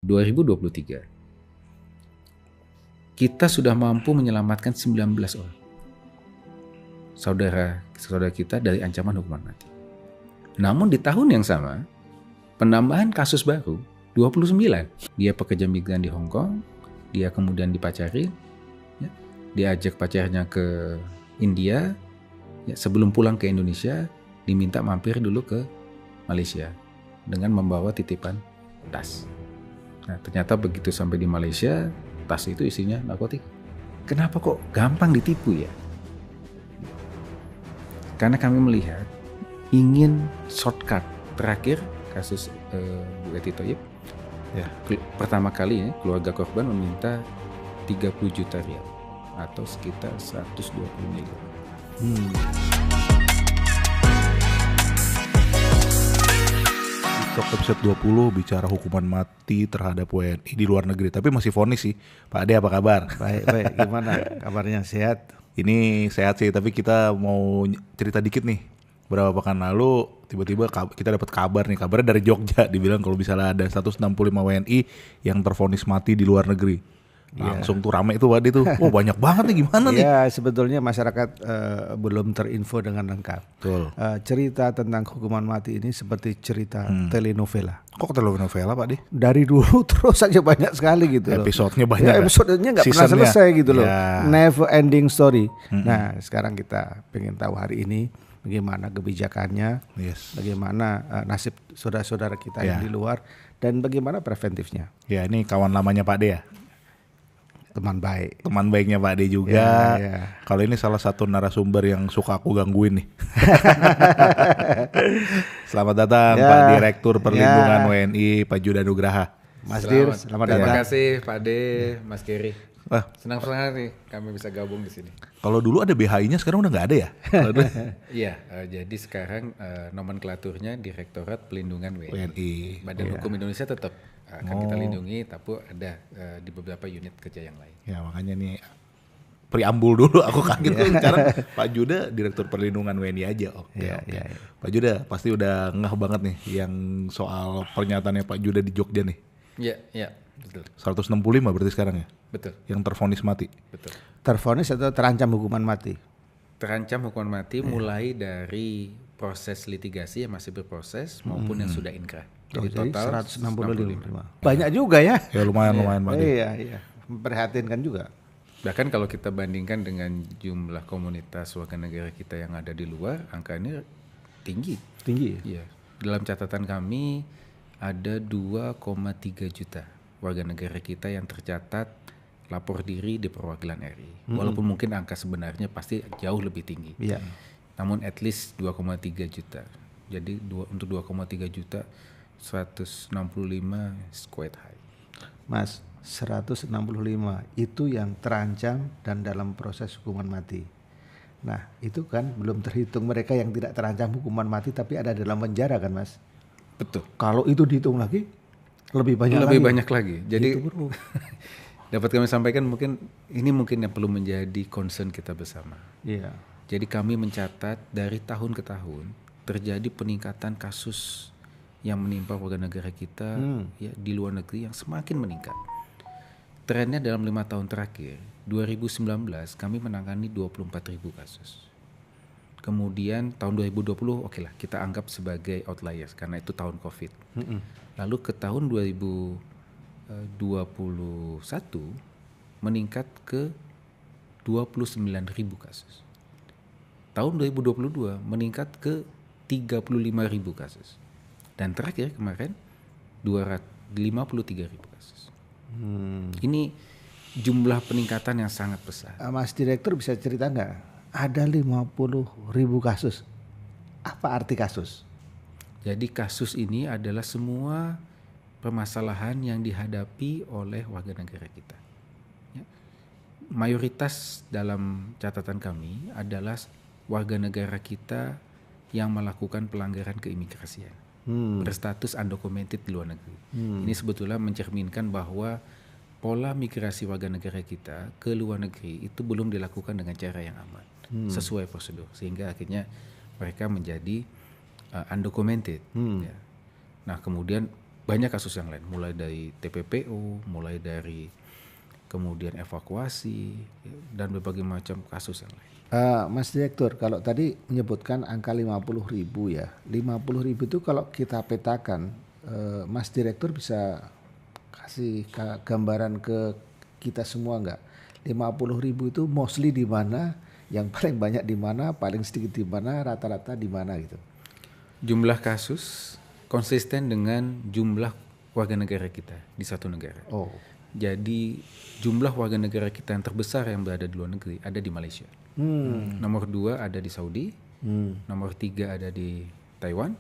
2023 kita sudah mampu menyelamatkan 19 orang saudara kita dari ancaman hukuman mati. Namun di tahun yang sama penambahan kasus baru 29. Dia pekerja migran di Hong Kong, dia kemudian dipacari, ya, diajak pacarnya ke India, ya, sebelum pulang ke Indonesia diminta mampir dulu ke Malaysia dengan membawa titipan tas. Nah, ternyata begitu sampai di Malaysia, tas itu isinya narkotika. Kenapa kok gampang ditipu ya? Karena kami melihat ingin shortcut. Terakhir kasus Bu Eti Thoyib, ya, pertama kali ya, keluarga korban meminta 30 juta rial atau sekitar 120 miliar. Untuk episode 20 bicara hukuman mati terhadap WNI di luar negeri, tapi masih vonis sih. Pak Ade, apa kabar? Baik, gimana kabarnya, sehat? Ini sehat sih, tapi kita mau cerita dikit nih. Berapa pekan lalu tiba-tiba kita dapat kabar nih, kabarnya dari Jogja, dibilang kalau misalnya ada 165 WNI yang tervonis mati di luar negeri. Langsung tuh rame tuh Wadi tuh. Oh, banyak banget nih, gimana nih? Ya, sebetulnya masyarakat belum terinfo dengan lengkap. Betul. Cerita tentang hukuman mati ini seperti cerita telenovela. Kok telenovela Pak Di? Dari dulu terus saja banyak sekali gitu loh. Episodenya banyak. Ya, episodenya nggak pernah selesai gitu loh. Ya. Never ending story. Nah, sekarang kita pengen tahu hari ini bagaimana kebijakannya, bagaimana nasib saudara-saudara kita yang di luar, dan bagaimana preventifnya. Ya, ini kawan lamanya Pak De ya? Teman baik. Teman baiknya Pak De juga. Ya. Kalau ini salah satu narasumber yang suka aku gangguin nih. Selamat datang Pak Direktur Perlindungan WNI, Pak Juda Nugraha. Mas Dir, selamat datang. Terima kasih Pak De, Mas Keri. Senang sekali kami bisa gabung di sini. Kalau dulu ada BHI-nya, sekarang udah nggak ada ya? Iya, jadi sekarang nomenklaturnya Direktorat Pelindungan WNI. Badan Hukum Indonesia tetap akan kita lindungi, tapi ada di beberapa unit kerja yang lain. Ya, makanya nih preambul dulu, aku kaget tuh sekarang Pak Juda Direktur Perlindungan WNI aja. Oke. Pak Juda pasti udah ngeh banget nih yang soal pernyataannya Pak Juda di Jogja nih. Iya, betul. 165 berarti sekarang ya? Betul. Yang tervonis mati. Betul. Tervonis atau terancam hukuman mati? Terancam hukuman mati mulai dari proses litigasi yang masih berproses maupun yang sudah inkrah. Jadi total 165. Banyak juga ya? Ya lumayan Pak. Iya. Memprihatinkan juga. Bahkan kalau kita bandingkan dengan jumlah komunitas warga negara kita yang ada di luar, angka ini tinggi. Iya. Dalam catatan kami ada 2,3 juta warga negara kita yang tercatat lapor diri di perwakilan RI. Walaupun mungkin angka sebenarnya pasti jauh lebih tinggi. Iya. Namun at least 2,3 juta. Jadi untuk 2,3 juta 165 is quite high. Mas, 165 itu yang terancam dan dalam proses hukuman mati. Nah, itu kan belum terhitung mereka yang tidak terancam hukuman mati tapi ada dalam penjara kan, Mas? Betul. Kalau itu dihitung lagi lebih banyak lagi. Jadi dapat kami sampaikan mungkin yang perlu menjadi concern kita bersama. Iya. Jadi kami mencatat dari tahun ke tahun terjadi peningkatan kasus yang menimpa warga negara kita ya, di luar negeri yang semakin meningkat. Trennya dalam 5 tahun terakhir, 2019 kami menangani 24.000 kasus. Kemudian tahun 2020 lah kita anggap sebagai outliers karena itu tahun COVID. Lalu ke tahun 2021 meningkat ke 29.000 kasus. Tahun 2022 meningkat ke 35.000 kasus. Dan terakhir kemarin 253.000 kasus. Ini jumlah peningkatan yang sangat besar. Mas Direktur bisa cerita nggak? Ada 50.000 kasus. Apa arti kasus? Jadi kasus ini adalah semua permasalahan yang dihadapi oleh warga negara kita. Ya. Mayoritas dalam catatan kami adalah warga negara kita yang melakukan pelanggaran keimigrasian. Berstatus undocumented di luar negeri. Ini sebetulnya mencerminkan bahwa pola migrasi warga negara kita ke luar negeri itu belum dilakukan dengan cara yang aman, sesuai prosedur, sehingga akhirnya mereka menjadi undocumented. Ya. Nah kemudian banyak kasus yang lain, mulai dari TPPO, mulai dari kemudian evakuasi, dan berbagai macam kasus yang lain. Mas Direktur, kalau tadi menyebutkan angka 50.000 ya, 50.000 itu kalau kita petakan, Mas Direktur bisa kasih gambaran ke kita semua nggak? 50.000 itu mostly di mana, yang paling banyak di mana, paling sedikit di mana, rata-rata di mana gitu? Jumlah kasus konsisten dengan jumlah warga negara kita di satu negara. Oh, Jadi jumlah warga negara kita yang terbesar yang berada di luar negeri ada di Malaysia. Nomor 2 ada di Saudi, nomor 3 ada di Taiwan,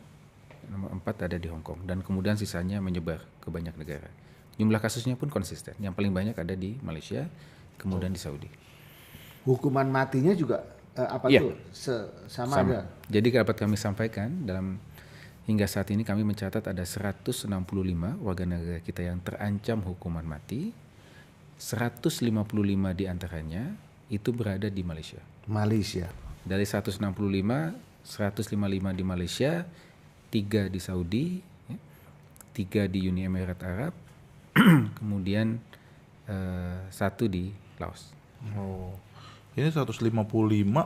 nomor 4 ada di Hong Kong, dan kemudian sisanya menyebar ke banyak negara. Jumlah kasusnya pun konsisten. Yang paling banyak ada di Malaysia, kemudian di Saudi. hukuman matinya juga apa Iya. tuh sama ada? Jadi dapat kami sampaikan hingga saat ini kami mencatat ada 165 warga negara kita yang terancam hukuman mati. 155 diantaranya itu berada di Malaysia. Malaysia. Dari 165, 155 di Malaysia, 3 di Saudi, 3 di Uni Emirat Arab, kemudian 1 di Laos. Oh. Ini 155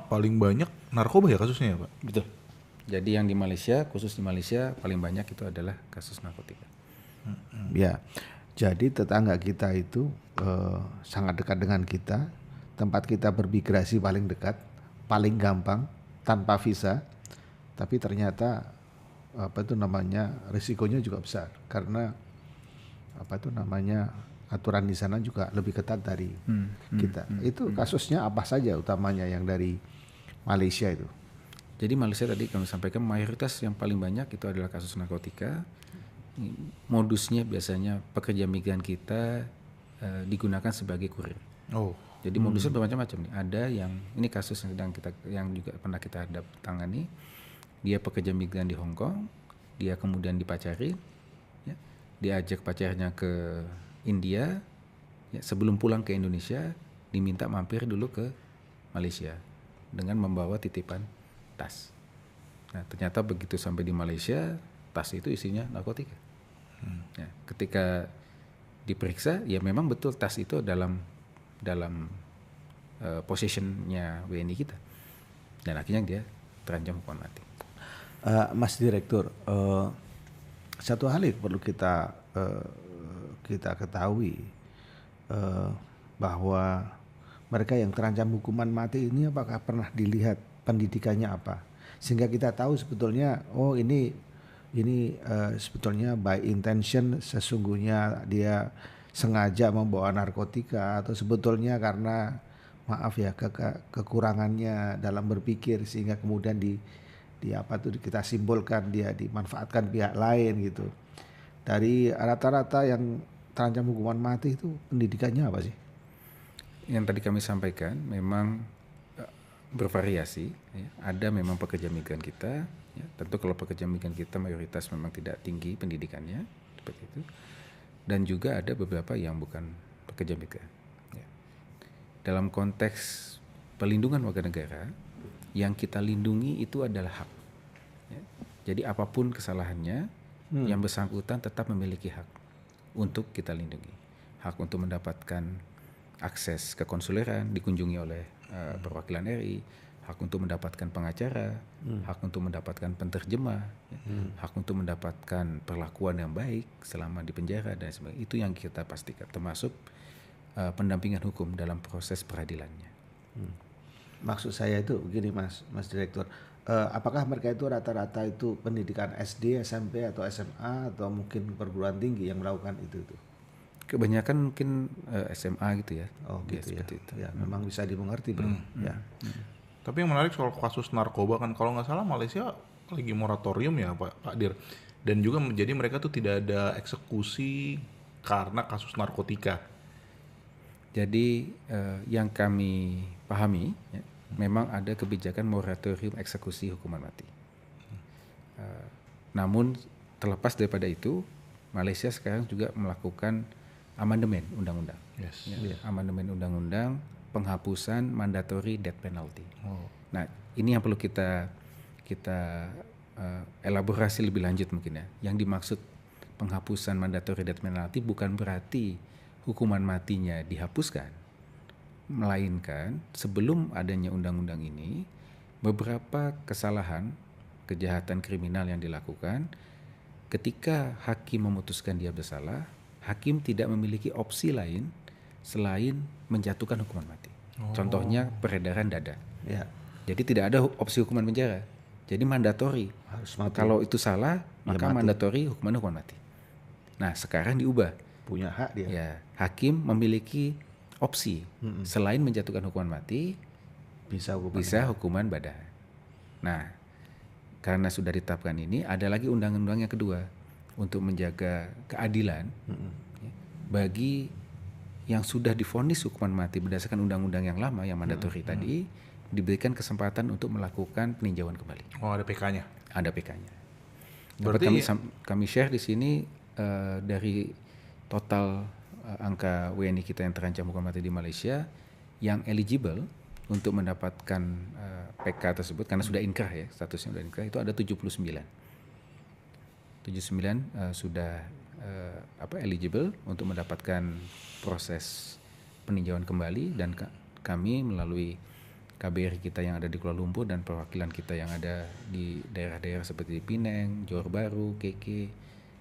paling banyak narkoba ya kasusnya ya, Pak? Betul. Jadi yang di Malaysia, khusus di Malaysia paling banyak itu adalah kasus narkotika. Ya, jadi tetangga kita itu sangat dekat dengan kita, tempat kita bermigrasi paling dekat, paling gampang, tanpa visa, tapi ternyata risikonya juga besar karena aturan di sana juga lebih ketat dari kita. Itu kasusnya apa saja utamanya yang dari Malaysia itu? Jadi Malaysia tadi kami sampaikan mayoritas yang paling banyak itu adalah kasus narkotika. Modusnya biasanya pekerja migran kita digunakan sebagai kurir. Oh. Jadi modusnya bermacam-macam nih. Ada yang ini kasus yang juga pernah kita tangani. Dia pekerja migran di Hong Kong, dia kemudian dipacari, ya, diajak pacarnya ke India, ya, sebelum pulang ke Indonesia diminta mampir dulu ke Malaysia dengan membawa titipan tas. Nah, ternyata begitu sampai di Malaysia, tas itu isinya narkotika. Ya, ketika diperiksa, ya memang betul tas itu dalam possessionnya WNI kita, dan akhirnya dia terancam hukuman mati. Mas Direktur, satu hal yang perlu kita ketahui bahwa mereka yang terancam hukuman mati ini apakah pernah dilihat pendidikannya apa, sehingga kita tahu sebetulnya ini sebetulnya by intention, sesungguhnya dia sengaja membawa narkotika, atau sebetulnya karena maaf ya kekurangannya dalam berpikir sehingga kemudian kita simbolkan dia dimanfaatkan pihak lain gitu. Dari rata-rata yang terancam hukuman mati itu pendidikannya apa sih? Yang tadi kami sampaikan memang bervariasi, ya. Ada memang pekerja migran kita, ya. Tentu kalau pekerja migran kita mayoritas memang tidak tinggi pendidikannya seperti itu, dan juga ada beberapa yang bukan pekerja migran, ya. Dalam konteks pelindungan warga negara, yang kita lindungi itu adalah hak, ya. Jadi apapun kesalahannya, yang bersangkutan tetap memiliki hak untuk kita lindungi, hak untuk mendapatkan akses ke konsuleran, dikunjungi oleh perwakilan RI, hak untuk mendapatkan pengacara, hak untuk mendapatkan penterjemah, ya, hak untuk mendapatkan perlakuan yang baik selama di penjara dan sebagainya. Itu yang kita pastikan, termasuk pendampingan hukum dalam proses peradilannya. Maksud saya itu begini Mas Direktur, apakah mereka itu rata-rata itu pendidikan SD, SMP atau SMA atau mungkin perguruan tinggi yang melakukan itu? Kebanyakan mungkin SMA gitu ya. Oh gitu ya. Itu. Ya memang bisa dimengerti bro. Ya. Tapi yang menarik soal kasus narkoba kan kalau nggak salah Malaysia lagi moratorium ya Pak Dir. Dan juga jadi mereka tuh tidak ada eksekusi karena kasus narkotika. Jadi yang kami pahami, ya, memang ada kebijakan moratorium eksekusi hukuman mati. Namun terlepas daripada itu, Malaysia sekarang juga melakukan amandemen undang-undang. Yes. Ya, amandemen undang-undang penghapusan mandatory death penalty. Oh. Nah, ini yang perlu kita elaborasi lebih lanjut mungkin ya. Yang dimaksud penghapusan mandatory death penalty bukan berarti hukuman matinya dihapuskan, melainkan sebelum adanya undang-undang ini, beberapa kesalahan, kejahatan kriminal yang dilakukan, ketika hakim memutuskan dia bersalah, hakim tidak memiliki opsi lain selain menjatuhkan hukuman mati. Contohnya peredaran dada. Ya. Jadi tidak ada opsi hukuman penjara. Jadi mandatori. Harus mati. Kalau itu salah, maka mati. mandatori hukuman mati. Nah, sekarang diubah. Punya hak dia. Ya, hakim memiliki opsi selain menjatuhkan hukuman mati, Bisa hukuman. bisa hukuman badan. Nah, karena sudah ditetapkan ini, ada lagi undang-undang yang kedua untuk menjaga keadilan ya, bagi yang sudah divonis hukuman mati berdasarkan undang-undang yang lama yang mandatori tadi, diberikan kesempatan untuk melakukan peninjauan kembali. Oh, ada PK-nya. Ada PK-nya. Berarti kami share di sini dari total angka WNI kita yang terancam hukuman mati di Malaysia yang eligible untuk mendapatkan PK tersebut karena sudah inkrah ya, statusnya sudah inkrah, itu ada 79. 79 sudah eligible untuk mendapatkan proses peninjauan kembali, dan kami melalui KBRI kita yang ada di Kuala Lumpur dan perwakilan kita yang ada di daerah-daerah seperti Penang, Johor Bahru, KK,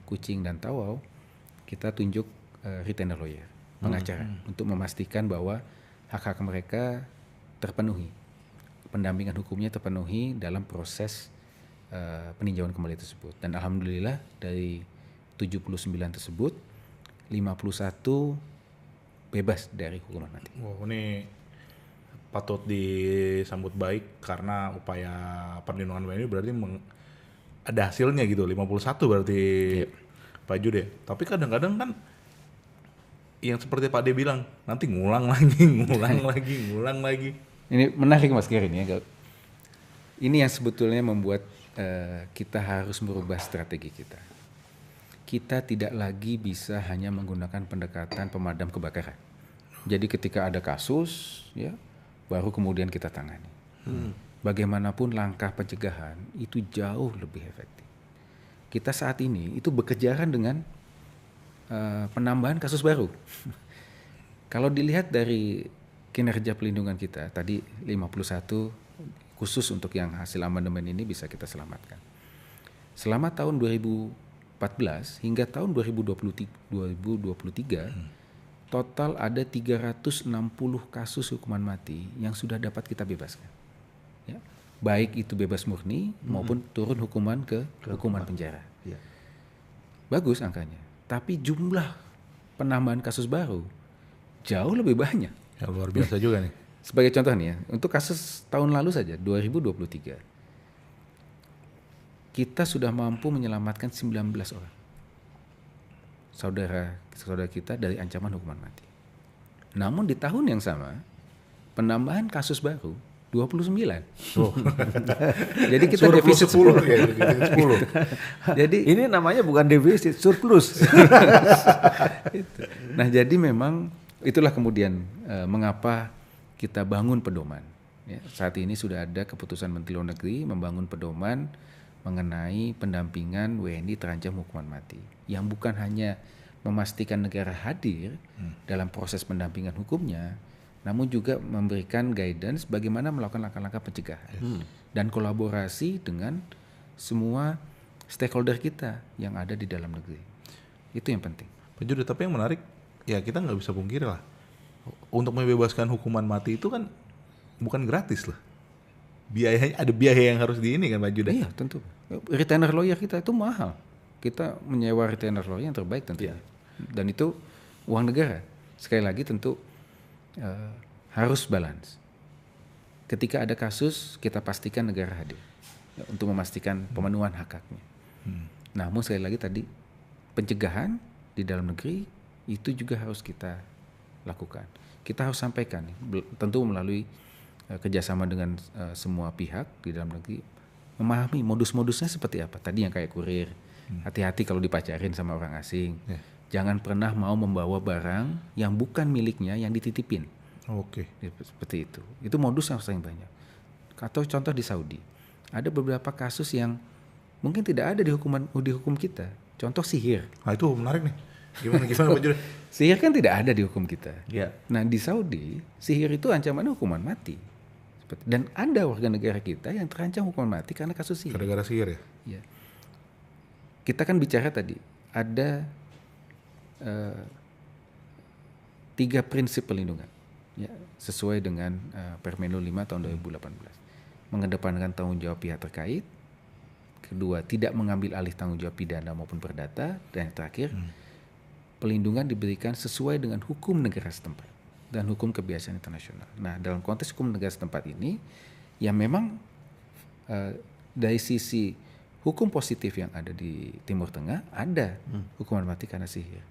Kuching dan Tawau, kita tunjuk retainer lawyer, pengacara untuk memastikan bahwa hak-hak mereka terpenuhi, pendampingan hukumnya terpenuhi dalam proses peninjauan kembali tersebut. Dan alhamdulillah dari 79 tersebut 51 bebas dari hukuman mati. Wow, ini patut disambut baik karena upaya perlindungan WNI berarti ada hasilnya gitu. 51 berarti Pak Jude. Tapi kadang-kadang kan yang seperti Pak De bilang, nanti ngulang lagi. Ini menarik Mas Kirin ya. Ini yang sebetulnya membuat kita harus merubah strategi kita. Kita tidak lagi bisa hanya menggunakan pendekatan pemadam kebakaran. Jadi ketika ada kasus, ya, baru kemudian kita tangani. Bagaimanapun langkah pencegahan itu jauh lebih efektif. Kita saat ini itu bekejaran dengan penambahan kasus baru. Kalau dilihat dari kinerja pelindungan kita, tadi 51 khusus untuk yang hasil amandemen ini bisa kita selamatkan. Selama tahun 2014 hingga tahun 2023 total ada 360 kasus hukuman mati yang sudah dapat kita bebaskan. Ya. Baik itu bebas murni maupun turun hukuman ke hukuman penjara. Ya. Bagus angkanya. Tapi jumlah penambahan kasus baru jauh lebih banyak. Ya, luar biasa juga nih. Sebagai contoh nih ya, untuk kasus tahun lalu saja 2023 kita sudah mampu menyelamatkan 19 orang saudara kita dari ancaman hukuman mati. Namun di tahun yang sama penambahan kasus baru 29. Oh. Jadi kita defisit 10. Jadi Ini namanya bukan defisit, surplus. nah jadi memang itulah kemudian mengapa kita bangun pedoman. Ya, saat ini sudah ada keputusan Menteri Luar Negeri membangun pedoman mengenai pendampingan WNI terancam hukuman mati, yang bukan hanya memastikan negara hadir dalam proses pendampingan hukumnya, namun juga memberikan guidance bagaimana melakukan langkah-langkah pencegahan dan kolaborasi dengan semua stakeholder kita yang ada di dalam negeri. Itu yang penting. Pak Jude, tapi yang menarik, ya kita nggak bisa pungkiri lah, untuk membebaskan hukuman mati itu kan bukan gratis lah. Biayanya, ada biaya yang harus ini kan Pak Jude? Iya tentu. Retainer lawyer kita itu mahal. Kita menyewa retainer lawyer yang terbaik tentunya. Dan itu uang negara. Sekali lagi tentu harus balance. Ketika ada kasus kita pastikan negara hadir ya, untuk memastikan pemenuhan hak-haknya. Namun sekali lagi tadi pencegahan di dalam negeri itu juga harus kita lakukan. Kita harus sampaikan tentu melalui kerjasama dengan semua pihak di dalam negeri, memahami modus-modusnya seperti apa. Tadi yang kayak kurir, hati-hati kalau dipacarin sama orang asing. Jangan pernah mau membawa barang yang bukan miliknya yang dititipin. Oke. Seperti itu. Itu modus yang sering banyak. Atau contoh di Saudi, ada beberapa kasus yang mungkin tidak ada di hukum kita, Contoh sihir. Nah itu menarik nih. Gimana Pak Juri? Sihir kan tidak ada di hukum kita. Ya. Nah di Saudi, sihir itu ancamannya hukuman mati. Dan ada warga negara kita yang terancam hukuman mati karena kasus sihir. Gara-gara sihir ya? Ya. Kita kan bicara tadi, ada 3 prinsip pelindungan. Ya, sesuai dengan Permenlu 5 tahun 2018. Mengedepankan tanggung jawab pihak terkait. Kedua, tidak mengambil alih tanggung jawab pidana maupun perdata. Dan yang terakhir, pelindungan diberikan sesuai dengan hukum negara setempat dan hukum kebiasaan internasional. Nah, dalam konteks hukum negara setempat ini, ya memang dari sisi hukum positif yang ada di Timur Tengah, ada hukuman mati karena sihir.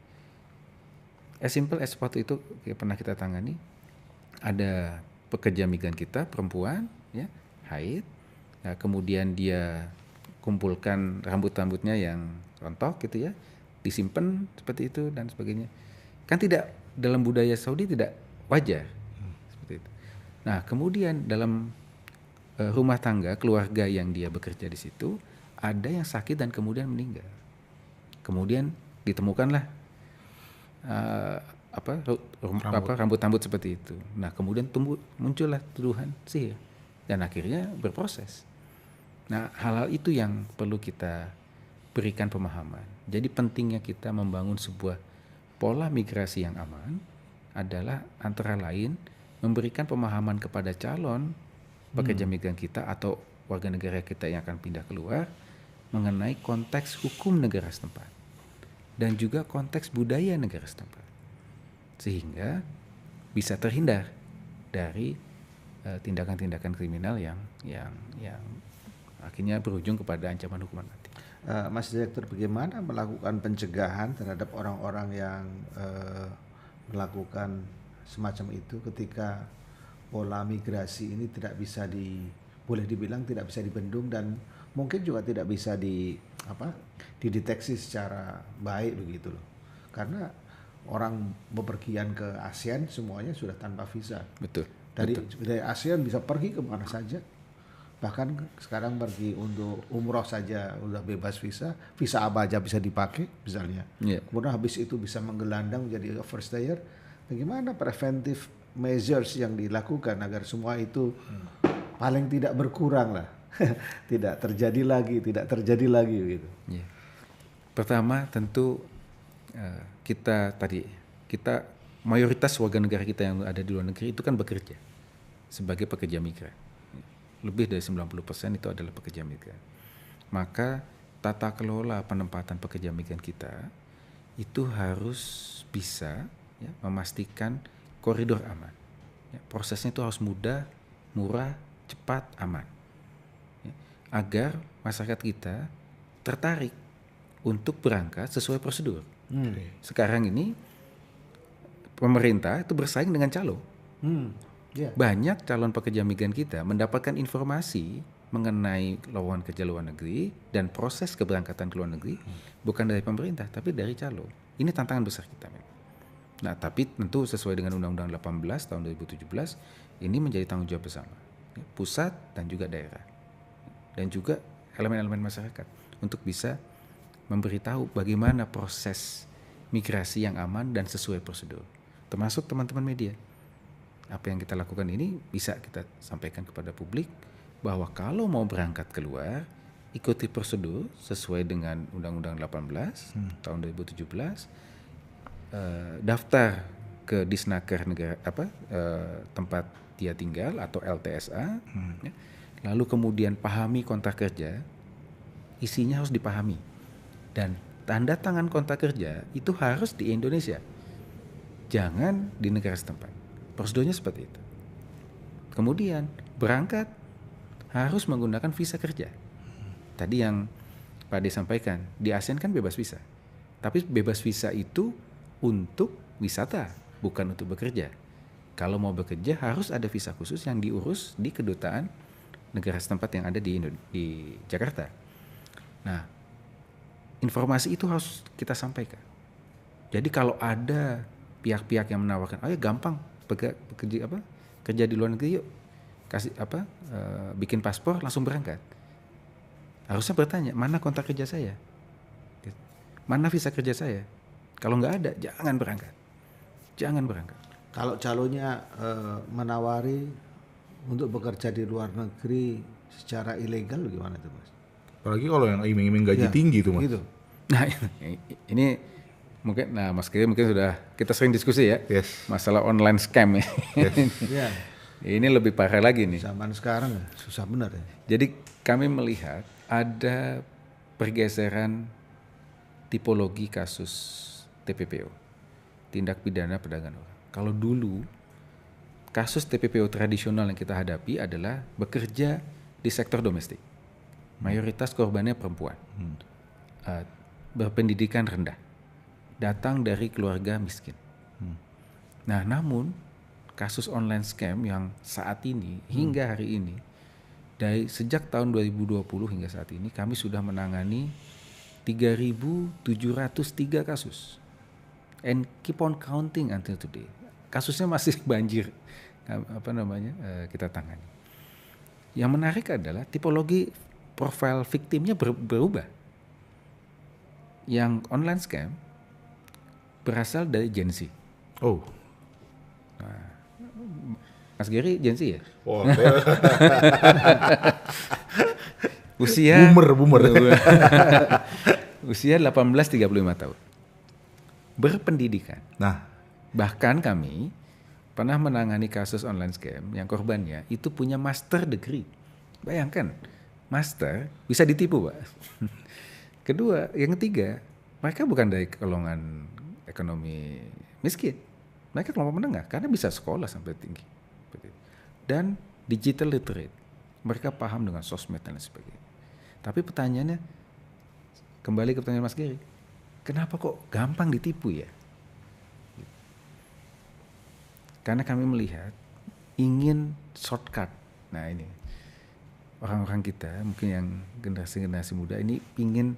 As simple as waktu itu pernah kita tangani, ada pekerja migran kita, perempuan, ya, haid, nah, kemudian dia kumpulkan rambut-rambutnya yang rontok gitu ya, disimpan seperti itu dan sebagainya. Kan tidak, dalam budaya Saudi tidak wajar seperti itu. Nah kemudian dalam rumah tangga keluarga yang dia bekerja di situ, ada yang sakit dan kemudian meninggal. Kemudian ditemukanlah rambut-rambut seperti itu. Nah kemudian muncullah tuduhan sihir dan akhirnya berproses. Nah hal-hal itu yang perlu kita berikan pemahaman. Jadi pentingnya kita membangun sebuah pola migrasi yang aman adalah antara lain memberikan pemahaman kepada calon pekerja migran kita atau warga negara kita yang akan pindah keluar mengenai konteks hukum negara setempat dan juga konteks budaya negara setempat, sehingga bisa terhindar dari tindakan-tindakan kriminal yang akhirnya berujung kepada ancaman hukuman mati. Mas Direktur, bagaimana melakukan pencegahan terhadap orang-orang yang melakukan semacam itu ketika pola migrasi ini tidak bisa boleh dibilang tidak bisa dibendung dan mungkin juga tidak bisa dideteksi secara baik begitu loh. Karena orang bepergian ke ASEAN semuanya sudah tanpa visa. Betul. Dari ASEAN bisa pergi kemana saja. Bahkan sekarang pergi untuk umroh saja udah bebas visa apa aja bisa dipakai misalnya. Yeah. Kemudian habis itu bisa menggelandang menjadi overstayer. Bagaimana preventive measures yang dilakukan agar semua itu paling tidak berkurang lah, tidak terjadi lagi gitu. Yeah. Pertama tentu kita mayoritas warga negara kita yang ada di luar negeri itu kan bekerja sebagai pekerja migran. Lebih dari 90% itu adalah pekerja migran. Maka tata kelola penempatan pekerja migran kita itu harus bisa ya, memastikan koridor aman. Ya, prosesnya itu harus mudah, murah, cepat, aman. Ya, agar masyarakat kita tertarik untuk berangkat sesuai prosedur. Sekarang ini pemerintah itu bersaing dengan calo. Yeah. Banyak calon pekerja migran kita mendapatkan informasi mengenai lowongan kerja luar negeri dan proses keberangkatan ke luar negeri bukan dari pemerintah tapi dari calo. Ini tantangan besar kita memang. Nah, tapi tentu sesuai dengan Undang-Undang 18 tahun 2017 ini menjadi tanggung jawab bersama pusat dan juga daerah dan juga elemen-elemen masyarakat untuk bisa memberitahu bagaimana proses migrasi yang aman dan sesuai prosedur. Termasuk teman-teman media. Apa yang kita lakukan ini bisa kita sampaikan kepada publik bahwa kalau mau berangkat keluar ikuti prosedur sesuai dengan Undang-Undang 18 tahun 2017, daftar ke Disnaker negara tempat dia tinggal atau LTSA, ya. Lalu kemudian pahami kontrak kerja, isinya harus dipahami dan tanda tangan kontrak kerja itu harus di Indonesia, jangan di negara setempat. Prosedurnya seperti itu. Kemudian berangkat harus menggunakan visa kerja. Tadi yang Pak Ade sampaikan, di ASEAN kan bebas visa. Tapi bebas visa itu untuk wisata, bukan untuk bekerja. Kalau mau bekerja harus ada visa khusus yang diurus di kedutaan negara setempat yang ada di Jakarta. Nah, informasi itu harus kita sampaikan. Jadi kalau ada pihak-pihak yang menawarkan, "Oh ya gampang, kerja di luar negeri yuk, kasih bikin paspor langsung berangkat." Harusnya bertanya, mana kontrak kerja saya, mana visa kerja saya? Kalau nggak ada, jangan berangkat. Jangan berangkat. Kalau calonnya menawari untuk bekerja di luar negeri secara ilegal gimana tuh Mas? Apalagi kalau yang iming-iming gaji Ya, tinggi tuh Mas. Gitu. Nah ini mungkin, Mas Giri mungkin sudah kita sering diskusi ya, Yes. masalah online scam ya. Ya, Ini lebih parah lagi nih. zaman sekarang susah benar ya. Jadi kami melihat ada pergeseran tipologi kasus TPPO, tindak pidana perdagangan orang. Kalau dulu kasus TPPO tradisional yang kita hadapi adalah bekerja di sektor domestik. Mayoritas korbannya perempuan, berpendidikan rendah, datang dari keluarga miskin. Nah, namun kasus online scam yang saat ini hingga hari ini, dari sejak tahun 2020 hingga saat ini kami sudah menangani 3.703 kasus, and keep on counting until today. Kasusnya masih banjir, kita tangani. Yang menarik adalah tipologi profil victimnya berubah. Yang online scam berasal dari Gen Z. Oh. Mas Giri Gen Z ya? Wow. Usia Boomer. Usia 18-35 tahun. Berpendidikan. Nah, Bahkan kami pernah menangani kasus online scam yang korbannya itu punya master degree. Bayangkan, master bisa ditipu, Pak. Kedua, yang ketiga, mereka bukan dari golongan ekonomi miskin. Mereka kelompok menengah karena bisa sekolah sampai tinggi. Dan digital literate. Mereka paham dengan sosmed dan sebagainya. Tapi pertanyaannya, kembali ke pertanyaan Mas Giri, kenapa kok gampang ditipu ya? Karena kami melihat ingin shortcut. Nah ini, orang-orang kita mungkin yang generasi muda ini ingin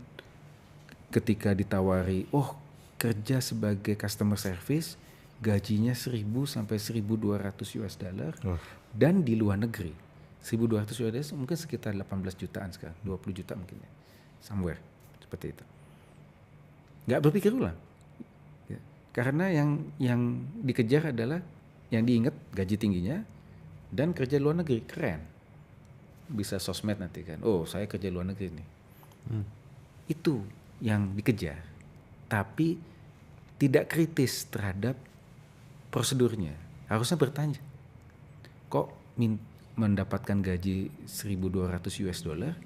ketika ditawari, oh kerja sebagai customer service, gajinya 1.000 sampai 1.200 US dollar, dan di luar negeri 1.200 US dollar mungkin sekitar 18 jutaan sekarang, 20 juta mungkin ya, somewhere seperti itu. Nggak berpikir ulang, ya. Karena yang dikejar adalah yang diingat gaji tingginya dan kerja luar negeri, keren, bisa sosmed nanti kan, oh saya kerja luar negeri nih, itu yang dikejar, tapi tidak kritis terhadap prosedurnya. Harusnya bertanya, kok mendapatkan gaji 1.200 US dollar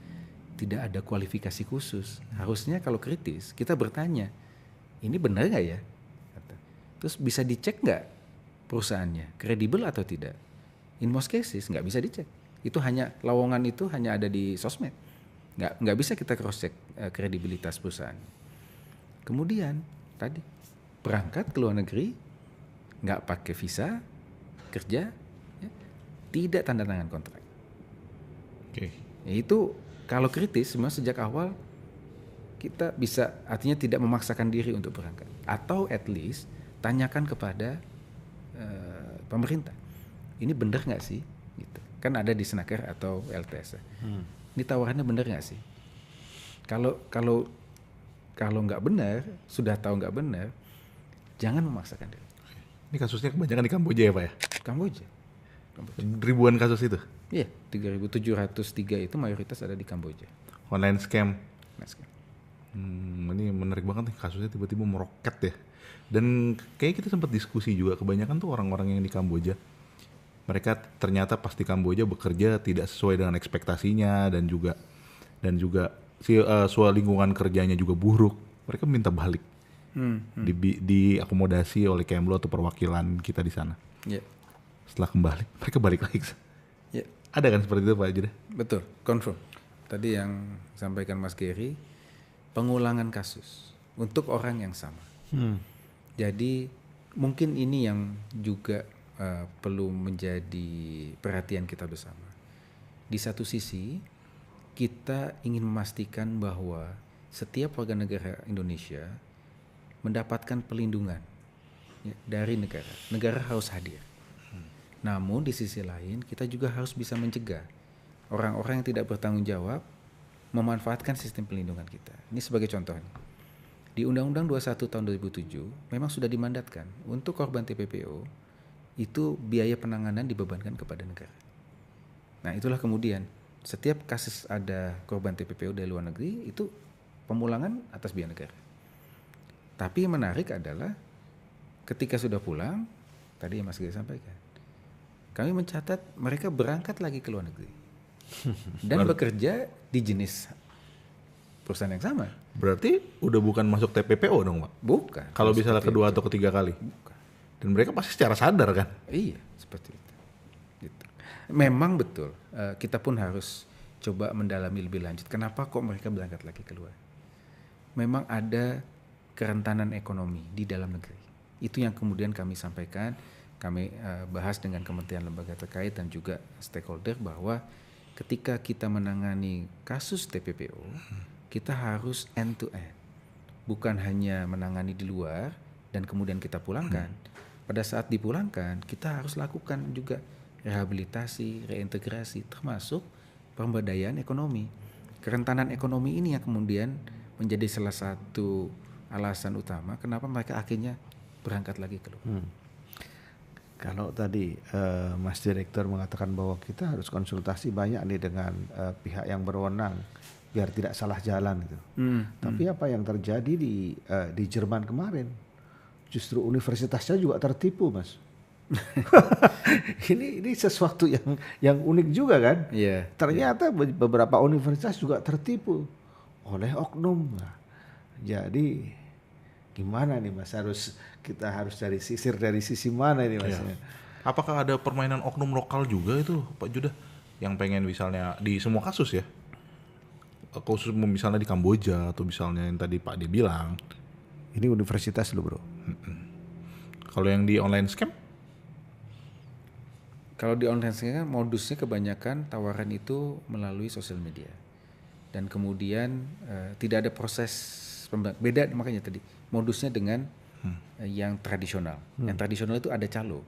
tidak ada kualifikasi khusus? Harusnya kalau kritis kita bertanya, ini benar nggak ya? Terus bisa dicek nggak perusahaannya, kredibel atau tidak? In most cases nggak bisa dicek. Itu hanya lowongan itu hanya ada di sosmed, nggak bisa kita cross check kredibilitas perusahaan. Kemudian tadi berangkat ke luar negeri, nggak pakai visa kerja, ya, tidak tanda tangan kontrak. Oke. Itu kalau kritis, semua sejak awal kita bisa, artinya tidak memaksakan diri untuk berangkat, atau at least tanyakan kepada pemerintah, ini benar nggak sih? Gitu. Kan ada di Snaker atau LTS. Ini tawarannya benar nggak sih? Kalau nggak benar, sudah tahu nggak benar, jangan memaksakan diri. Ini kasusnya kebanyakan di Kamboja ya Pak ya? Kamboja. Ribuan kasus itu? Iya, 3.703 itu mayoritas ada di Kamboja. Online scam. Mas. Ini menarik banget nih, kasusnya tiba-tiba meroket ya. Dan kayak kita sempat diskusi juga, kebanyakan tuh orang-orang yang di Kamboja, mereka ternyata pas di Kamboja bekerja tidak sesuai dengan ekspektasinya, dan juga soal lingkungan kerjanya juga buruk. Mereka minta balik, diakomodasi oleh Kemlo atau perwakilan kita di sana. Yeah. Setelah kembali, mereka balik lagi. Yeah. Ada kan seperti itu Pak Judah? Betul, confirm. Tadi yang sampaikan Mas Giri, pengulangan kasus untuk orang yang sama. Jadi mungkin ini yang juga perlu menjadi perhatian kita bersama. Di satu sisi kita ingin memastikan bahwa setiap warga negara Indonesia mendapatkan perlindungan ya, dari negara. Negara harus hadir. Namun di sisi lain kita juga harus bisa mencegah orang-orang yang tidak bertanggung jawab memanfaatkan sistem perlindungan kita. Ini sebagai contoh. Di Undang-Undang 21 tahun 2007 memang sudah dimandatkan untuk korban TPPO itu biaya penanganan dibebankan kepada negara. Nah, itulah kemudian setiap kasus ada korban TPPO dari luar negeri itu pemulangan atas biaya negara. Tapi yang menarik adalah ketika sudah pulang, tadi yang Mas Gaya sampaikan, kami mencatat mereka berangkat lagi ke luar negeri dan bekerja di jenis perusahaan yang sama. Berarti udah bukan masuk TPPO dong, Pak? Bukan. Kalau misalnya kedua atau ketiga kali. Bukan. Dan mereka pasti secara sadar kan? Iya, seperti itu. Gitu. Memang betul, kita pun harus coba mendalami lebih lanjut. Kenapa kok mereka berangkat lagi keluar? Memang ada kerentanan ekonomi di dalam negeri. Itu yang kemudian kami sampaikan, kami bahas dengan kementerian lembaga terkait dan juga stakeholder bahwa ketika kita menangani kasus TPPO, kita harus end to end. Bukan hanya menangani di luar dan kemudian kita pulangkan. Pada saat dipulangkan, kita harus lakukan juga rehabilitasi, reintegrasi, termasuk pemberdayaan ekonomi. Kerentanan ekonomi ini yang kemudian menjadi salah satu alasan utama kenapa mereka akhirnya berangkat lagi keluar. Kalau tadi Mas Direktur mengatakan bahwa kita harus konsultasi banyak nih dengan pihak yang berwenang biar tidak salah jalan gitu. Tapi apa yang terjadi di Jerman kemarin? Justru universitasnya juga tertipu, Mas. ini sesuatu yang unik juga kan? Iya. Ternyata beberapa universitas juga tertipu oleh oknum. Nah, jadi gimana nih Mas? Kita harus dari sisi mana ini Mas? Iya. Apakah ada permainan oknum lokal juga itu, Pak Judah? Yang pengen misalnya di semua kasus ya? Khusus misalnya di Kamboja atau misalnya yang tadi Pak dia bilang. Ini universitas loh bro. Kalau yang di online scam? Kalau di online scam modusnya kebanyakan tawaran itu melalui sosial media. Dan kemudian tidak ada proses beda, makanya tadi modusnya dengan yang tradisional. Yang tradisional itu ada calo.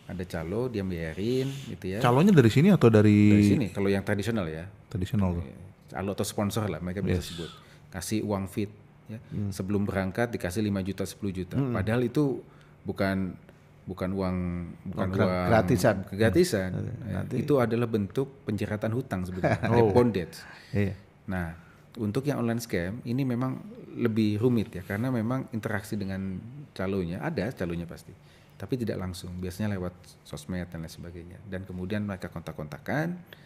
Ada calo, dia bayarin gitu ya. Calonya dari sini atau Dari sini kalau yang tradisional ya. Tradisional tuh. Calo atau sponsor lah mereka bisa sebut. Kasih uang fit ya. Sebelum berangkat dikasih 5 juta 10 juta. Padahal itu bukan uang gratisan. Itu adalah bentuk penjeratan hutang sebenarnya. Bondage. Iya. Nah, untuk yang online scam ini memang lebih rumit ya karena memang interaksi dengan calonya ada calonya pasti. Tapi tidak langsung, biasanya lewat sosmed dan lain sebagainya. Dan kemudian mereka kontak-kontakan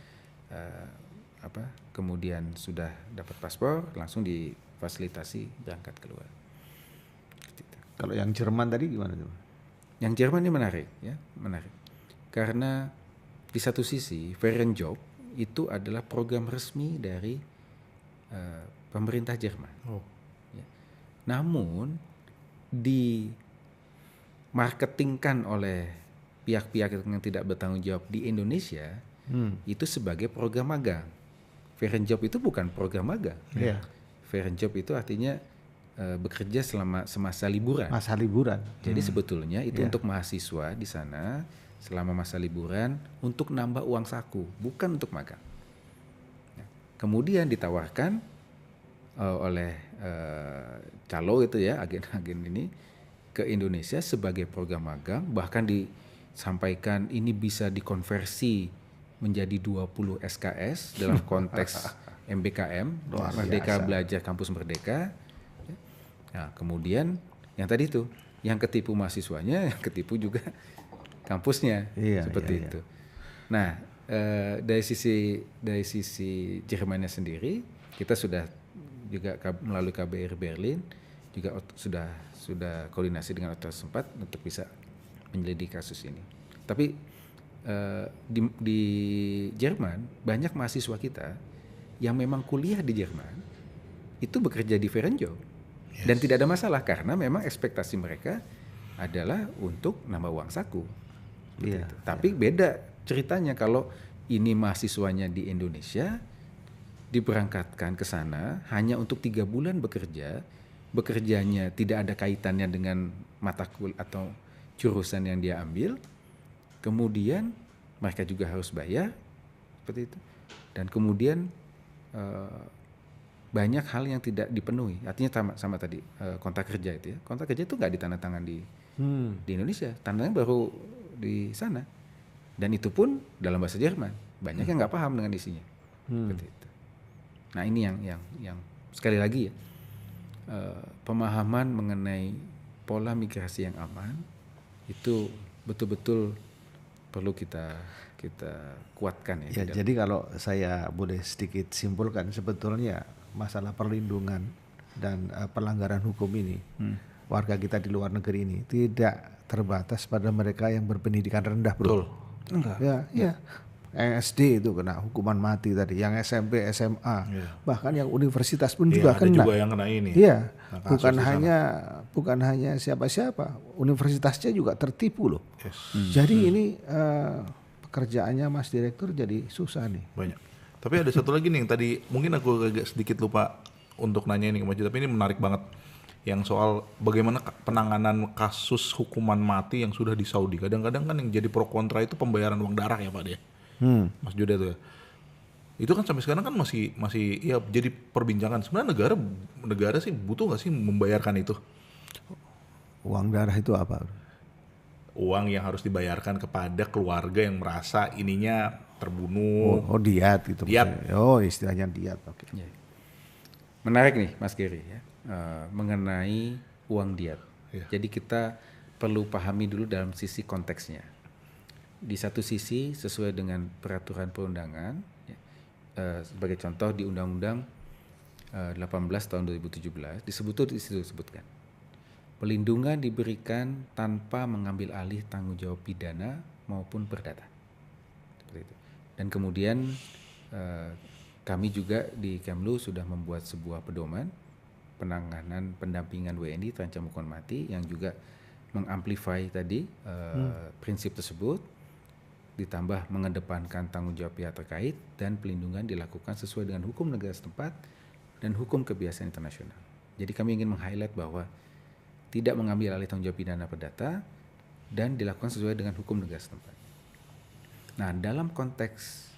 kemudian sudah dapat paspor langsung difasilitasi berangkat keluar. Kalau yang Jerman tadi gimana tuh? Yang Jerman ini menarik ya, menarik. Karena di satu sisi Job itu adalah program resmi dari pemerintah Jerman. Ya. Namun dimarketingkan oleh pihak-pihak yang tidak bertanggung jawab di Indonesia itu sebagai program magang. Job itu bukan program magang. Yeah. Job itu artinya bekerja semasa liburan. Masa liburan. Jadi sebetulnya itu untuk mahasiswa di sana selama masa liburan untuk nambah uang saku, bukan untuk magang. Nah, kemudian ditawarkan oleh calo itu ya agen-agen ini ke Indonesia sebagai program magang, bahkan disampaikan ini bisa dikonversi menjadi 20 SKS dalam konteks MBKM, Merdeka Belajar Kampus Merdeka. Nah, kemudian yang tadi itu, yang ketipu mahasiswanya, yang ketipu juga kampusnya, seperti itu. Nah, dari sisi Jermannya sendiri, kita sudah juga melalui KBRI Berlin juga sudah koordinasi dengan otoritas setempat untuk bisa menyelidiki kasus ini. Tapi di Jerman banyak mahasiswa kita yang memang kuliah di Jerman itu bekerja di Job dan tidak ada masalah karena memang ekspektasi mereka adalah untuk nambah uang saku. Tapi beda ceritanya kalau ini mahasiswanya di Indonesia diberangkatkan ke sana hanya untuk 3 bulan bekerjanya tidak ada kaitannya dengan mata kuliah atau jurusan yang dia ambil. Kemudian mereka juga harus bayar seperti itu, dan kemudian banyak hal yang tidak dipenuhi. Artinya sama tadi kontrak kerja itu ya. Kontrak kerja itu nggak ditandatangan di Indonesia, tandanya baru di sana. Dan itu pun dalam bahasa Jerman. Banyak yang nggak paham dengan isinya. Seperti itu. Nah ini yang sekali lagi ya, pemahaman mengenai pola migrasi yang aman itu betul-betul perlu kita kuatkan ya. Ya, jadi kalau saya boleh sedikit simpulkan, sebetulnya masalah perlindungan dan pelanggaran hukum ini, warga kita di luar negeri ini tidak terbatas pada mereka yang berpendidikan rendah, bro. Betul. Enggak. Ya. Yang SD itu kena hukuman mati tadi, yang SMP, SMA, bahkan yang universitas pun juga ada kena. juga yang kena ini. Iya, Nah, bukan hanya siapa-siapa, universitasnya juga tertipu loh. Yes. Jadi ini pekerjaannya Mas Direktur jadi susah nih. Banyak. Tapi ada satu lagi nih yang tadi mungkin aku agak sedikit lupa untuk nanya ini ke Mas Jo, tapi ini menarik banget. Yang soal bagaimana penanganan kasus hukuman mati yang sudah di Saudi. Kadang-kadang kan yang jadi pro kontra itu pembayaran uang darah ya Pak dia. Mas Juda tuh ya. Itu kan sampai sekarang kan masih ya jadi perbincangan. Sebenarnya negara sih butuh nggak sih membayarkan itu? Uang darah itu apa? Uang yang harus dibayarkan kepada keluarga yang merasa ininya terbunuh. Oh diat gitu. Diat. Maksudnya. Oh istilahnya diat. Oke. Ya. Menarik nih Mas Giri ya, mengenai uang diat. Ya. Jadi kita perlu pahami dulu dalam sisi konteksnya. Di satu sisi sesuai dengan peraturan perundangan, ya, sebagai contoh di Undang-Undang 18 tahun 2017 disebutkan pelindungan diberikan tanpa mengambil alih tanggung jawab pidana maupun perdata. Seperti itu. Dan kemudian kami juga di Kemlu sudah membuat sebuah pedoman penanganan pendampingan WNI terancam hukuman mati yang juga mengamplify tadi prinsip tersebut, ditambah mengedepankan tanggung jawab pihak terkait dan pelindungan dilakukan sesuai dengan hukum negara setempat dan hukum kebiasaan internasional. Jadi kami ingin meng-highlight bahwa tidak mengambil alih tanggung jawab pidana perdata dan dilakukan sesuai dengan hukum negara setempat. Nah, dalam konteks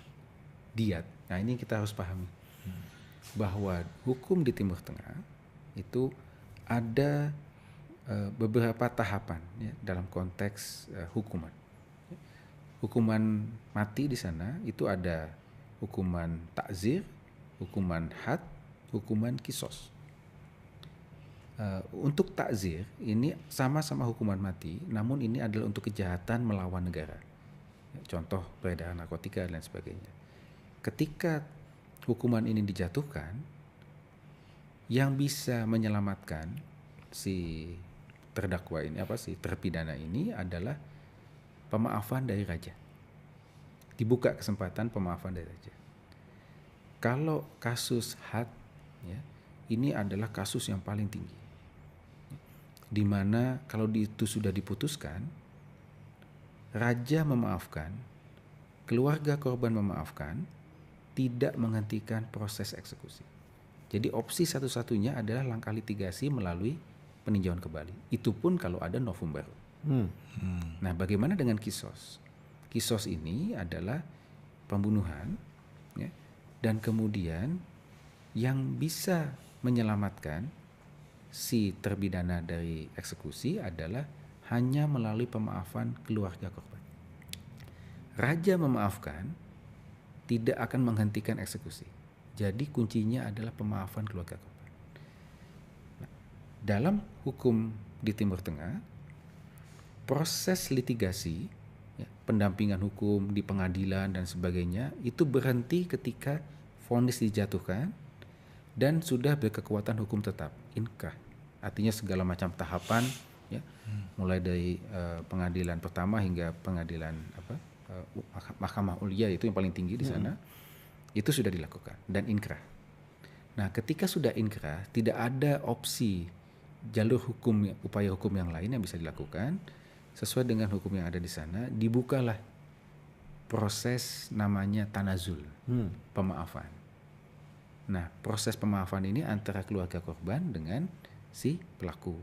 diat, nah ini kita harus pahami bahwa hukum di Timur Tengah itu ada beberapa tahapan ya, dalam konteks hukuman. Hukuman mati di sana itu ada hukuman takzir, hukuman had, hukuman kisos. Untuk takzir ini sama-sama hukuman mati, namun ini adalah untuk kejahatan melawan negara. Contoh peredaran narkotika dan sebagainya. Ketika hukuman ini dijatuhkan, yang bisa menyelamatkan si terdakwa ini terpidana ini adalah pemaafan dari raja. Dibuka kesempatan pemaafan dari raja. Kalau kasus had, ya, ini adalah kasus yang paling tinggi. Di mana kalau itu sudah diputuskan, raja memaafkan, keluarga korban memaafkan, tidak menghentikan proses eksekusi. Jadi opsi satu-satunya adalah langkah litigasi melalui peninjauan kembali. Itu pun kalau ada novum baru. Nah, bagaimana dengan kisos? Kisos ini adalah pembunuhan, ya, dan kemudian yang bisa menyelamatkan si terpidana dari eksekusi adalah hanya melalui pemaafan keluarga korban. Raja memaafkan tidak akan menghentikan eksekusi. Jadi kuncinya adalah pemaafan keluarga korban. Nah, dalam hukum di Timur Tengah, proses litigasi, ya, pendampingan hukum di pengadilan dan sebagainya itu berhenti ketika vonis dijatuhkan dan sudah berkekuatan hukum tetap, inkrah. Artinya segala macam tahapan, ya, mulai dari pengadilan pertama hingga pengadilan Mahkamah Ulia itu yang paling tinggi di sana, itu sudah dilakukan dan inkrah. Nah, ketika sudah inkrah, tidak ada opsi jalur hukum, upaya hukum yang lain yang bisa dilakukan. Sesuai dengan hukum yang ada di sana, dibukalah proses namanya tanazul, pemaafan. Nah, proses pemaafan ini antara keluarga korban dengan si pelaku.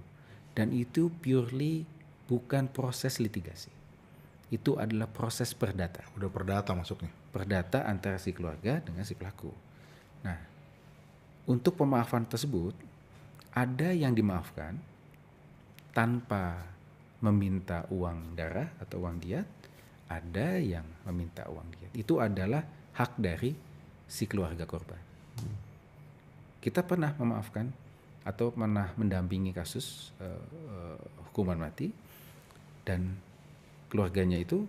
Dan itu purely bukan proses litigasi. Itu adalah proses perdata. Udah perdata masuknya. Perdata antara si keluarga dengan si pelaku. Nah, untuk pemaafan tersebut ada yang dimaafkan tanpa meminta uang darah atau uang diat, ada yang meminta uang diat. Itu adalah hak dari si keluarga korban. Kita pernah memaafkan atau pernah mendampingi kasus hukuman mati dan keluarganya itu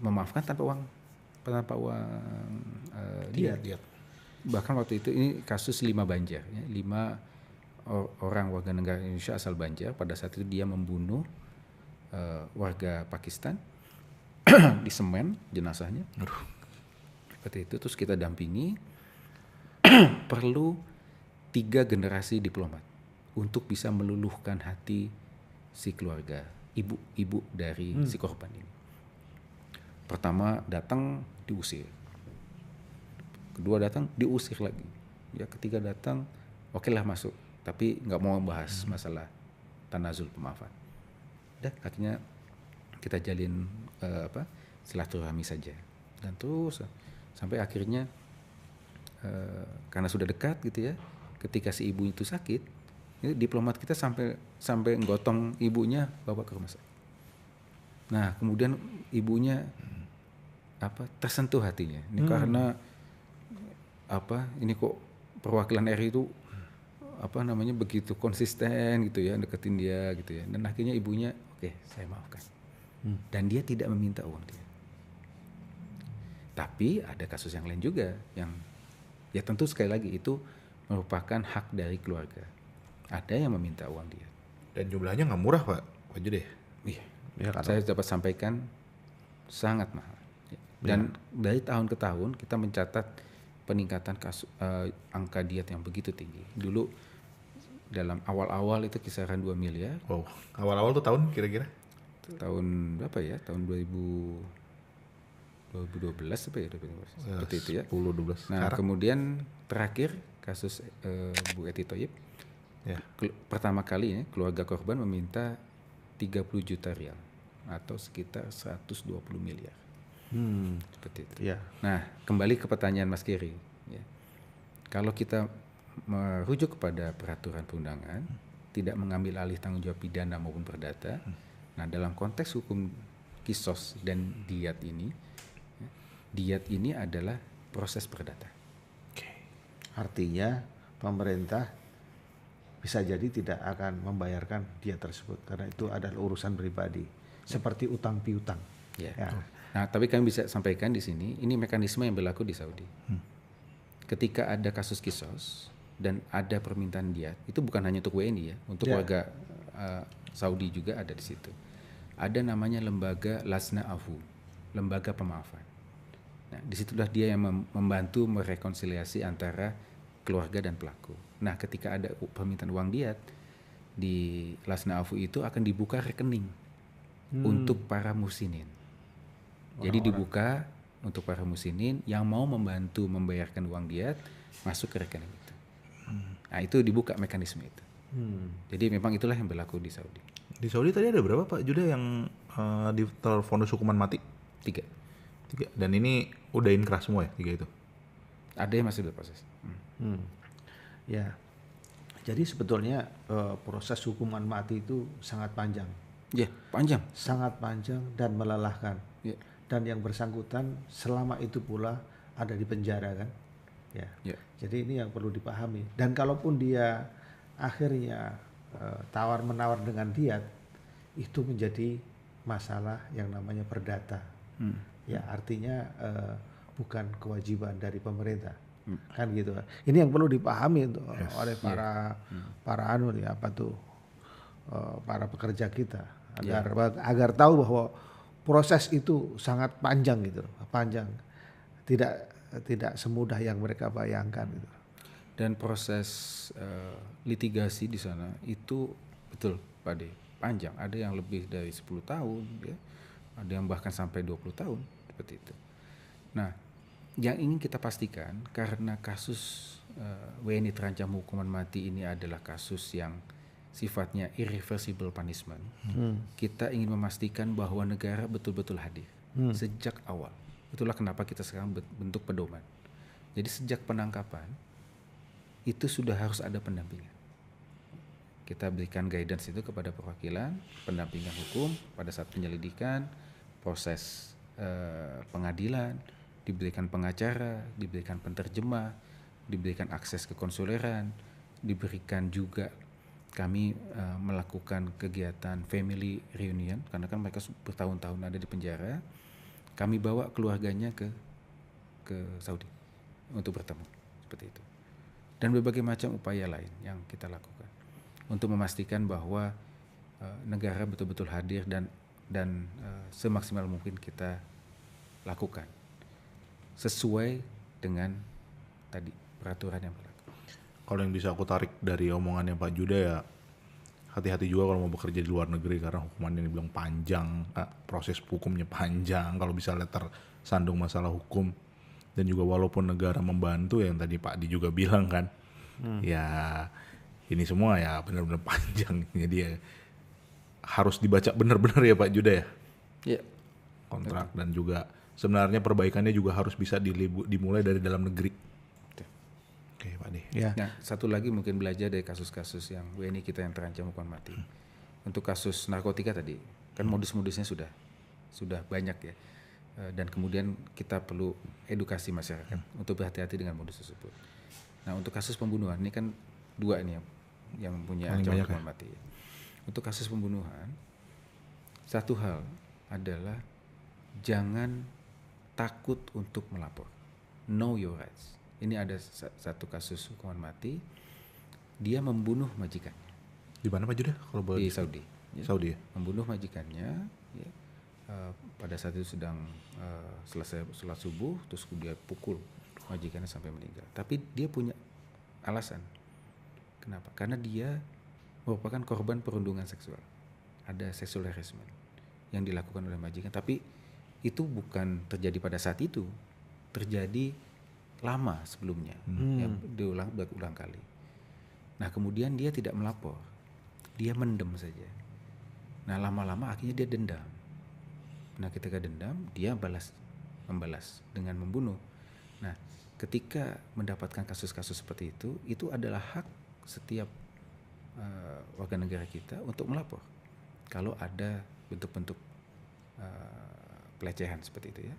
memaafkan tanpa uang diat. Bahkan waktu itu ini kasus 5 Banjar, ya, 5 orang warga negara Indonesia asal Banjar. Pada saat itu dia membunuh warga Pakistan di semen jenazahnya. Seperti itu, terus kita dampingi. Perlu 3 generasi diplomat untuk bisa meluluhkan hati si keluarga, ibu dari si korban ini. Pertama datang diusir, kedua datang diusir lagi, ya ketiga datang oke lah masuk, tapi nggak mau bahas masalah tanazul pemaafan. Dan akhirnya kita jalin silaturahmi saja, dan terus sampai akhirnya karena sudah dekat gitu ya, ketika si ibu itu sakit, diplomat kita sampai gotong ibunya bawa ke rumah sakit. Nah kemudian ibunya tersentuh hatinya, ini karena ini kok perwakilan RI itu begitu konsisten gitu ya, deketin dia gitu ya, dan akhirnya ibunya oke, saya maafkan, dan dia tidak meminta uang dia. Tapi ada kasus yang lain juga yang ya tentu sekali lagi itu merupakan hak dari keluarga. Ada yang meminta uang dia. Dan jumlahnya nggak murah Pak Jude. Iya. Ya, saya dapat sampaikan sangat mahal. Dan dari tahun ke tahun kita mencatat peningkatan angka diat yang begitu tinggi. Dulu dalam awal-awal itu kisaran 2 miliar. Wow. Awal-awal tuh tahun kira-kira? Tahun berapa ya? Tahun 2012 apa ya? Seperti itu ya. 10-12. Nah kemudian terakhir kasus Bu Eti Thoyib. Ya. Pertama kali keluarga korban meminta 30 juta rial atau sekitar 120 miliar. Seperti itu. Ya. Nah kembali ke pertanyaan Mas Kiri. Ya. Kalau kita merujuk kepada peraturan perundangan, tidak mengambil alih tanggung jawab pidana maupun perdata. Nah dalam konteks hukum kisos dan diat ini, diat ini adalah proses perdata. Artinya pemerintah bisa jadi tidak akan membayarkan diat tersebut karena itu adalah urusan pribadi, seperti utang piutang. Ya. Nah, tapi kami bisa sampaikan di sini, ini mekanisme yang berlaku di Saudi. Ketika ada kasus kisos dan ada permintaan diat, itu bukan hanya untuk WNI ya, untuk warga Saudi juga ada di situ. Ada namanya lembaga Lasna Afu, lembaga pemaafan. Nah, disitulah dia yang membantu merekonsiliasi antara keluarga dan pelaku. Nah, ketika ada permintaan uang diat di Lasna Afu itu akan dibuka rekening untuk para musinin. Jadi dibuka untuk para musinin yang mau membantu membayarkan uang diat masuk ke rekening itu. Nah, itu dibuka mekanisme itu. Jadi memang itulah yang berlaku di Saudi. Di Saudi tadi ada berapa Pak Jude yang tervonis hukuman mati? 3. Dan ini udah inkrah semua ya 3 itu? Ada yang masih berproses. Ya, jadi sebetulnya proses hukuman mati itu sangat panjang. Ya, panjang. Sangat panjang dan melelahkan. Ya. Dan yang bersangkutan selama itu pula ada di penjara kan. Ya. Jadi ini yang perlu dipahami. Dan kalaupun dia akhirnya tawar-menawar dengan diat, itu menjadi masalah yang namanya perdata. Ya, artinya bukan kewajiban dari pemerintah. Kan gitu. Ini yang perlu dipahami oleh para pekerja kita agar tahu bahwa proses itu sangat panjang gitu, panjang. Tidak semudah yang mereka bayangkan gitu. Dan proses litigasi di sana itu betul Pak De, panjang. Ada yang lebih dari 10 tahun ya. Ada yang bahkan sampai 20 tahun seperti itu. Nah, yang ingin kita pastikan karena kasus WNI terancam hukuman mati ini adalah kasus yang sifatnya irreversible punishment. Kita ingin memastikan bahwa negara betul-betul hadir sejak awal. Itulah kenapa kita sekarang bentuk pedoman. Jadi sejak penangkapan itu sudah harus ada pendampingan. Kita berikan guidance itu kepada perwakilan, pendampingan hukum pada saat penyelidikan, proses pengadilan, diberikan pengacara, diberikan penterjemah, diberikan akses ke konsuleran, diberikan juga kami melakukan kegiatan family reunion karena kan mereka bertahun-tahun ada di penjara. Kami bawa keluarganya ke Saudi untuk bertemu seperti itu. Dan berbagai macam upaya lain yang kita lakukan untuk memastikan bahwa negara betul-betul hadir dan semaksimal mungkin kita lakukan sesuai dengan tadi peraturan yang berlaku. Kalau yang bisa aku tarik dari omongannya Pak Juda ya, hati-hati juga kalau mau bekerja di luar negeri karena hukumannya dibilang panjang, proses hukumnya panjang, kalau misalnya tersandung masalah hukum. Dan juga walaupun negara membantu yang tadi Pak Di juga bilang kan, ya ini semua ya benar-benar panjang. Jadi ya harus dibaca benar-benar ya Pak Juda ya. Iya. Kontrak dan juga sebenarnya perbaikannya juga harus bisa dimulai dari dalam negeri. Oke Pak Di. Ya. Nah, satu lagi mungkin belajar dari kasus-kasus yang WNI kita yang terancam hukuman mati. Untuk kasus narkotika tadi, kan modus-modusnya sudah banyak ya. Dan kemudian kita perlu edukasi masyarakat untuk berhati-hati dengan modus tersebut. Nah, untuk kasus pembunuhan ini kan 2 ini yang punya ancaman hukuman mati. Untuk kasus pembunuhan, satu hal adalah jangan takut untuk melapor. Know your rights. Ini ada satu kasus hukuman mati, dia membunuh majikannya. Di mana Pak Juda? Kalau boleh di Saudi. Ya. Saudi ya? Membunuh majikannya. Ya. Pada saat itu sedang selesai sholat subuh, terus dia pukul majikannya sampai meninggal. Tapi dia punya alasan. Kenapa? Karena dia merupakan korban perundungan seksual. Ada sexual harassment yang dilakukan oleh majikan. Tapi itu bukan terjadi pada saat itu, terjadi lama sebelumnya, ya, berulang kali. Nah kemudian dia tidak melapor, dia mendem saja. Nah lama-lama akhirnya dia dendam. Nah ketika dendam dia membalas dengan membunuh. Nah ketika mendapatkan kasus-kasus seperti itu adalah hak setiap warga negara kita untuk melapor kalau ada bentuk-bentuk pelecehan seperti itu ya.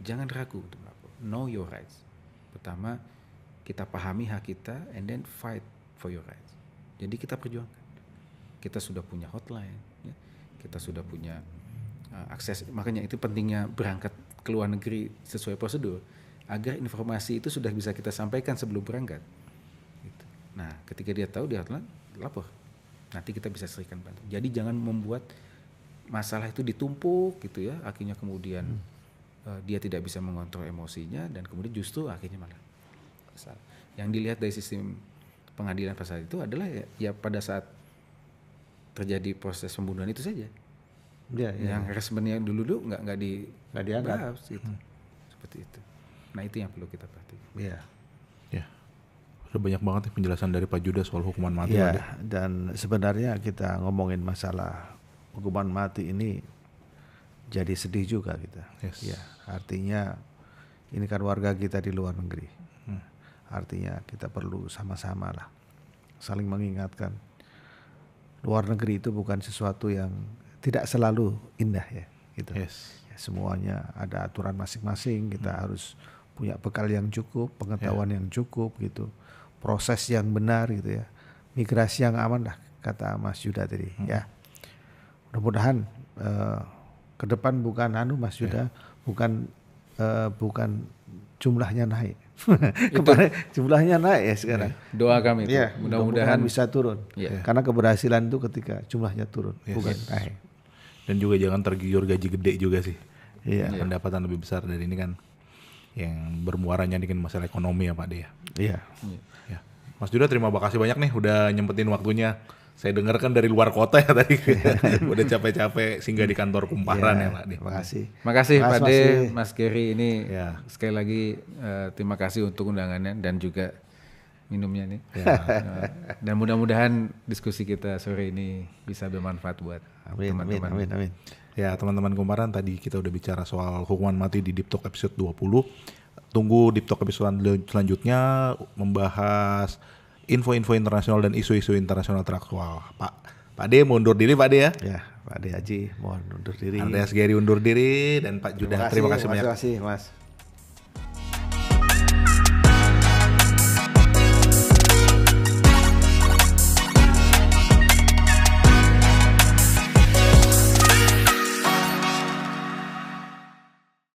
Jangan ragu untuk melapor. Know your rights. Pertama kita pahami hak kita and then fight for your rights. Jadi kita perjuangkan. Kita sudah punya hotline, ya. Kita sudah punya akses. Makanya itu pentingnya berangkat ke luar negeri sesuai prosedur agar informasi itu sudah bisa kita sampaikan sebelum berangkat. Gitu. Nah, ketika dia tahu dia lapor. Nanti kita bisa serikan bantu. Jadi jangan membuat masalah itu ditumpuk gitu ya. Akhirnya kemudian dia tidak bisa mengontrol emosinya dan kemudian justru akhirnya malah salah. Yang dilihat dari sistem pengadilan pada saat itu adalah ya pada saat terjadi proses pembunuhan itu saja. Ya. Yang harassment-nya dulu nggak dianggap gitu. Seperti itu. Nah itu yang perlu kita perhatikan. Iya. Ya. Udah banyak banget nih penjelasan dari Pak Juda soal hukuman mati. Ya, dan sebenarnya kita ngomongin masalah hukuman mati ini jadi sedih juga kita. Yes. Ya, artinya ini kan warga kita di luar negeri. Artinya kita perlu sama-sama lah saling mengingatkan. Luar negeri itu bukan sesuatu yang tidak selalu indah ya, gitu. Yes. Ya, semuanya ada aturan masing-masing. Kita harus punya bekal yang cukup, pengetahuan yang cukup, gitu. Proses yang benar, gitu ya. Migrasi yang aman lah, kata Mas Yuda tadi. Ya, mudah-mudahan ke depan bukan Mas Yuda, bukan jumlahnya naik. Kemarin jumlahnya naik ya sekarang. Doa kami itu. Ya, mudah-mudahan bisa turun. Ya. Karena keberhasilan itu ketika jumlahnya turun, bukan naik. Dan juga jangan tergiur gaji gede juga sih. Iya. Pendapatan lebih besar dari ini kan yang bermuaranya ini kan masalah ekonomi ya Pak De ya. Iya. Ya. Mas Juda terima kasih banyak nih udah nyempetin waktunya. Saya dengar kan dari luar kota ya tadi. Udah capek-capek singgah di kantor Kumparan ya Pak De. Terima kasih. Makasih Pak De, Mas Gary ini Ya. sekali lagi terima kasih untuk undangannya dan juga minumnya nih. Dan mudah-mudahan diskusi kita sore ini bisa bermanfaat buat teman-teman. Amin. Ya teman-teman Kumparan, tadi kita udah bicara soal hukuman mati di Deep Talk episode 20. tunggu di talk episode selanjutnya membahas info-info internasional dan isu-isu internasional teraktual. Pak D mundur diri Pak D ya. Ya, Pak D Haji mohon undur diri. Andreas Gary undur diri dan Pak Judah terima kasih banyak. Terima kasih Mas.